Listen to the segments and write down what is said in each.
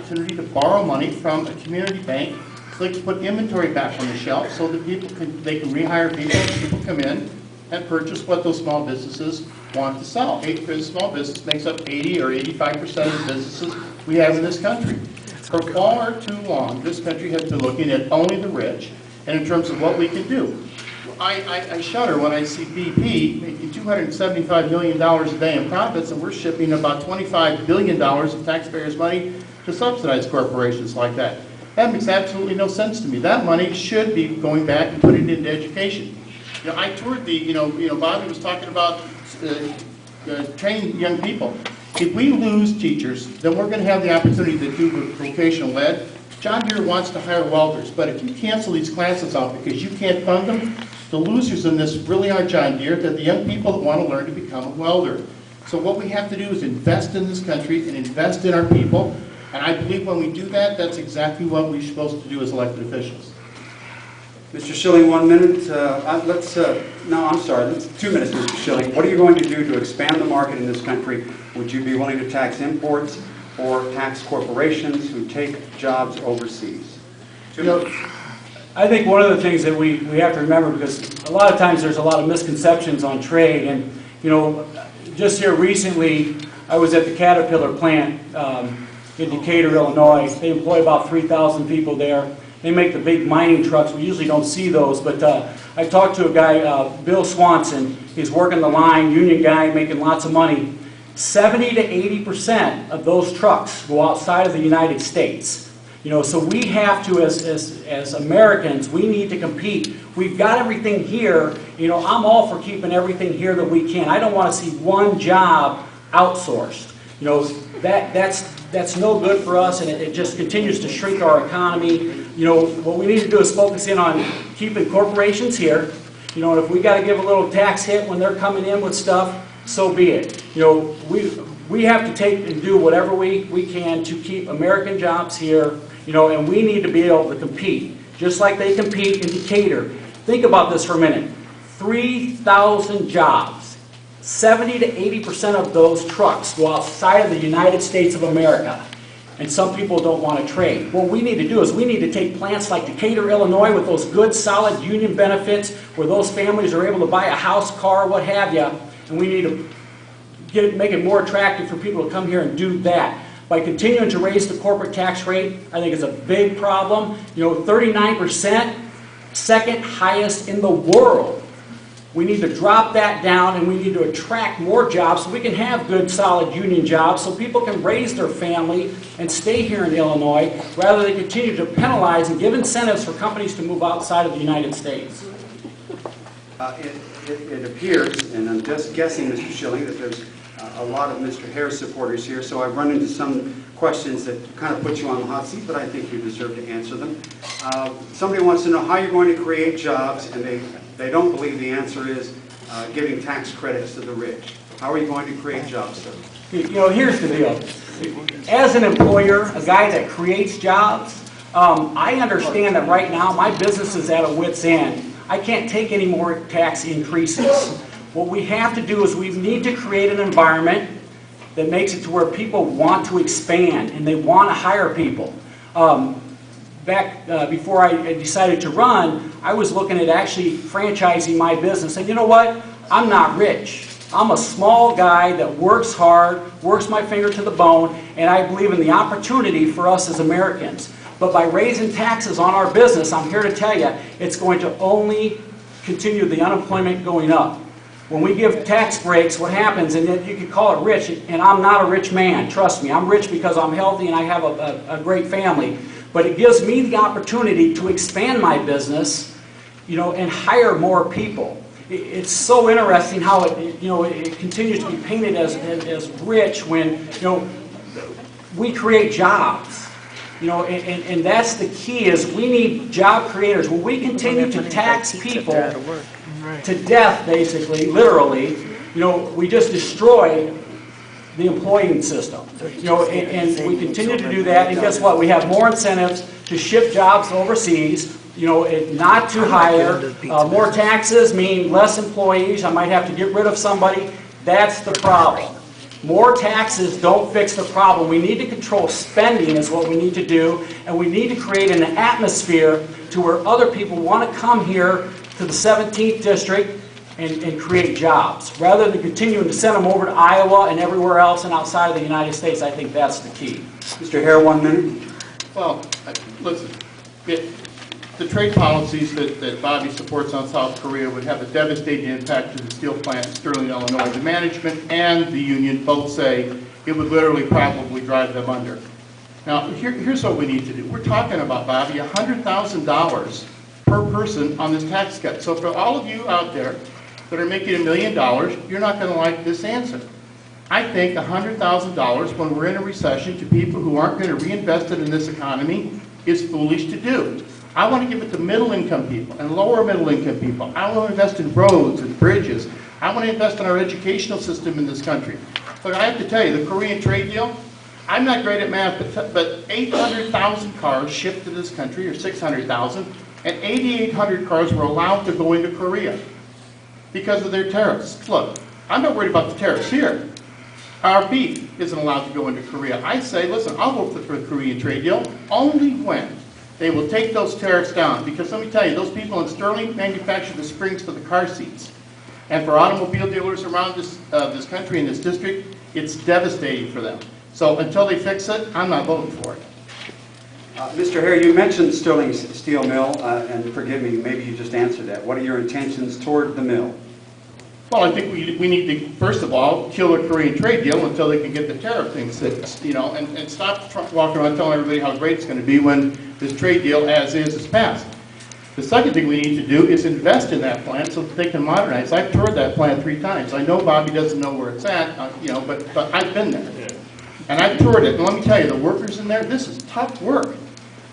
opportunity to borrow money from a community bank so they can put inventory back on the shelf so that they can rehire people come in and purchase what those small businesses want to sell. Small business makes up 80 or 85% of the businesses we have in this country. For far too long, this country has been looking at only the rich and in terms of what we can do. I shudder when I see BP making $275 million a day in profits, and we're shipping about $25 billion of taxpayers' money to subsidize corporations like that. That makes absolutely no sense to me. That money should be going back and putting it into education. You know, I toured Bobby was talking about training young people. If we lose teachers, then we're going to have the opportunity to do vocational ed. John Deere wants to hire welders, but if you cancel these classes out because you can't fund them, the losers in this really are John Deere. They're the young people that want to learn to become a welder. So what we have to do is invest in this country and invest in our people. And I believe when we do that, that's exactly what we're supposed to do as elected officials. Mr. Schilling, 1 minute. No, I'm sorry, 2 minutes, Mr. Schilling. What are you going to do to expand the market in this country? Would you be willing to tax imports or tax corporations who take jobs overseas? I think one of the things that we have to remember, because a lot of times there's a lot of misconceptions on trade, and just here recently I was at the Caterpillar plant in Decatur, Illinois. They employ about 3,000 people there. They make the big mining trucks. We usually don't see those, but I talked to a guy, Bill Swanson. He's working the line, union guy, making lots of money. 70 to 80% of those trucks go outside of the United States. So we have to, as Americans, we need to compete. We've got everything here. I'm all for keeping everything here that we can. I don't want to see one job outsourced. That's no good for us, and it just continues to shrink our economy. What we need to do is focus in on keeping corporations here. And if we got to give a little tax hit when they're coming in with stuff, so be it. We have to take and do whatever we can to keep American jobs here, and we need to be able to compete, just like they compete in Decatur. Think about this for a minute. 3,000 jobs. 70 to 80% of those trucks go outside of the United States of America. And some people don't want to trade. What we need to do is we need to take plants like Decatur, Illinois, with those good, solid union benefits, where those families are able to buy a house, car, what have you, and we need to make it more attractive for people to come here and do that. By continuing to raise the corporate tax rate, I think it's a big problem. 39%, second highest in the world. We need to drop that down, and we need to attract more jobs so we can have good, solid union jobs so people can raise their family and stay here in Illinois, rather than continue to penalize and give incentives for companies to move outside of the United States. It appears, and I'm just guessing, Mr. Schilling, that there's a lot of Mr. Hare's supporters here, so I've run into some questions that kind of put you on the hot seat, but I think you deserve to answer them. Somebody wants to know how you're going to create jobs, and they don't believe the answer is giving tax credits to the rich. How are you going to create jobs, sir? Here's the deal. As an employer, a guy that creates jobs, I understand that right now my business is at a wit's end. I can't take any more tax increases. What we have to do is we need to create an environment that makes it to where people want to expand and they want to hire people. Before I decided to run, I was looking at actually franchising my business. And you know what? I'm not rich. I'm a small guy that works hard, works my finger to the bone, and I believe in the opportunity for us as Americans. But by raising taxes on our business, I'm here to tell you, it's going to only continue the unemployment going up. When we give tax breaks, what happens, and you can call it rich, and I'm not a rich man, trust me. I'm rich because I'm healthy and I have a great family. But it gives me the opportunity to expand my business, and hire more people. It's so interesting how it continues to be painted as rich when, we create jobs. And that's the key, is we need job creators. When we continue to tax people to death, basically, literally, we just destroy the employing system. And we continue to do that, and guess what? We have more incentives to ship jobs overseas, not to hire. More taxes mean less employees. I might have to get rid of somebody. That's the problem. More taxes don't fix the problem. We need to control spending is what we need to do, and we need to create an atmosphere to where other people want to come here to the 17th district and create jobs. Rather than continuing to send them over to Iowa and everywhere else and outside of the United States, I think that's the key. Mr. Hare, 1 minute. Well, listen, the trade policies that Bobby supports on South Korea would have a devastating impact to the steel plant in Sterling, Illinois. The management and the union both say it would literally probably drive them under. Now, here's what we need to do. We're talking about, Bobby, $100,000 per person on this tax cut. So for all of you out there that are making $1 million, you're not going to like this answer. I think $100,000 when we're in a recession to people who aren't going to reinvest it in this economy is foolish to do. I want to give it to middle-income people and lower middle-income people. I want to invest in roads and bridges. I want to invest in our educational system in this country. But I have to tell you, the Korean trade deal, I'm not great at math, but 800,000 cars shipped to this country, or 600,000, and 8,800 cars were allowed to go into Korea because of their tariffs. Look, I'm not worried about the tariffs here. Our beef isn't allowed to go into Korea. I say, listen, I'll vote for the Korean trade deal only when they will take those tariffs down. Because let me tell you, those people in Sterling manufacture the springs for the car seats. And for automobile dealers around this country and this district, it's devastating for them. So until they fix it, I'm not voting for it. Mr. Hare, you mentioned Sterling Steel Mill, and forgive me, maybe you just answered that. What are your intentions toward the mill? Well, I think we need to, first of all, kill the Korean trade deal until they can get the tariff things fixed, you know, and stop walking around telling everybody how great it's going to be when this trade deal as is passed. The second thing we need to do is invest in that plant so that they can modernize. I've toured that plant 3 times. I know Bobby doesn't know where it's at, you know, but I've been there. Yeah. And I've toured it, and let me tell you, the workers in there, this is tough work.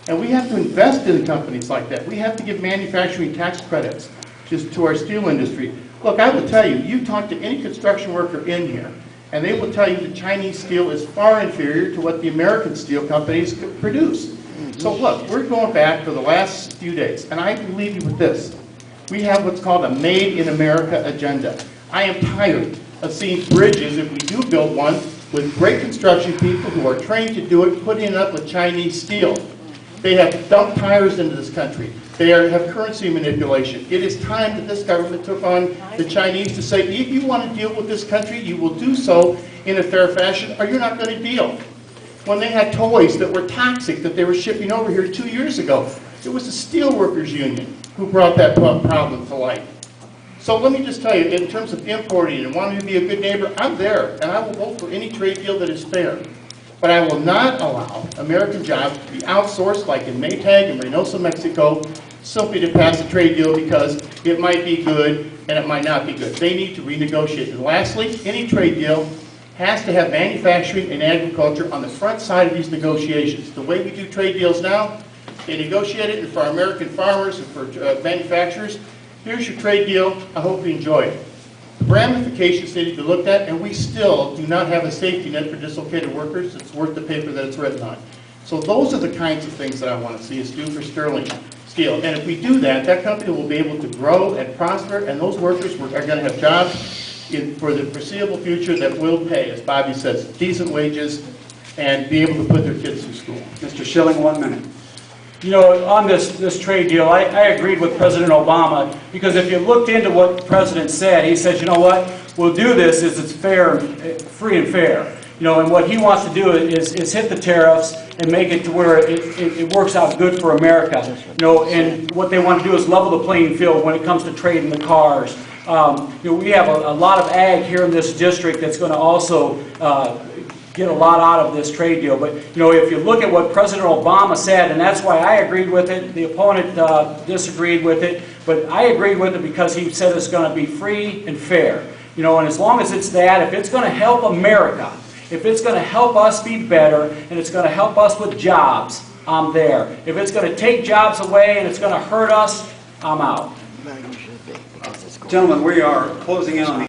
And we have to invest in companies like that. We have to give manufacturing tax credits just to our steel industry. Look, I will tell you, you talk to any construction worker in here, and they will tell you that Chinese steel is far inferior to what the American steel companies produce. So look, we're going back for the last few days, and I can leave you with this. We have what's called a Made in America agenda. I am tired of seeing bridges, if we do build one, with great construction people who are trained to do it, putting it up with Chinese steel. They have dumped tires into this country. They have currency manipulation. It is time that this government took on the Chinese to say, if you want to deal with this country, you will do so in a fair fashion, or you're not going to deal. When they had toys that were toxic that they were shipping over here 2 years ago, it was the Steelworkers Union who brought that problem to light. So let me just tell you, in terms of importing and wanting to be a good neighbor, I'm there, and I will vote for any trade deal that is fair. But I will not allow American jobs to be outsourced like in Maytag and Reynosa, Mexico, simply to pass a trade deal because it might be good and it might not be good. They need to renegotiate. And lastly, any trade deal has to have manufacturing and agriculture on the front side of these negotiations. The way we do trade deals now, they negotiate it, and for our American farmers and for manufacturers, here's your trade deal. I hope you enjoy it. The ramifications need to be looked at, and we still do not have a safety net for dislocated workers that's worth the paper that it's written on. So those are the kinds of things that I want to see us do for Sterling Steel. And if we do that, that company will be able to grow and prosper, and those workers are going to have jobs for the foreseeable future that will pay, as Bobby says, decent wages and be able to put their kids through school. Mr. Schilling, 1 minute. You know, on this trade deal, I agreed with President Obama, because if you looked into what the President said, he said, you know what, we'll do this is it's fair, free and fair. You know, and what he wants to do is hit the tariffs and make it to where it works out good for America. You know, and what they want to do is level the playing field when it comes to trading the cars. You know, we have a lot of ag here in this district that's going to also get a lot out of this trade deal. But, you know, if you look at what President Obama said, and that's why I agreed with it, the opponent disagreed with it, but I agreed with it because he said it's going to be free and fair. You know, and as long as it's that, if it's going to help America, if it's going to help us be better, and it's going to help us with jobs, I'm there. If it's going to take jobs away and it's going to hurt us, I'm out. Gentlemen, we are closing in on the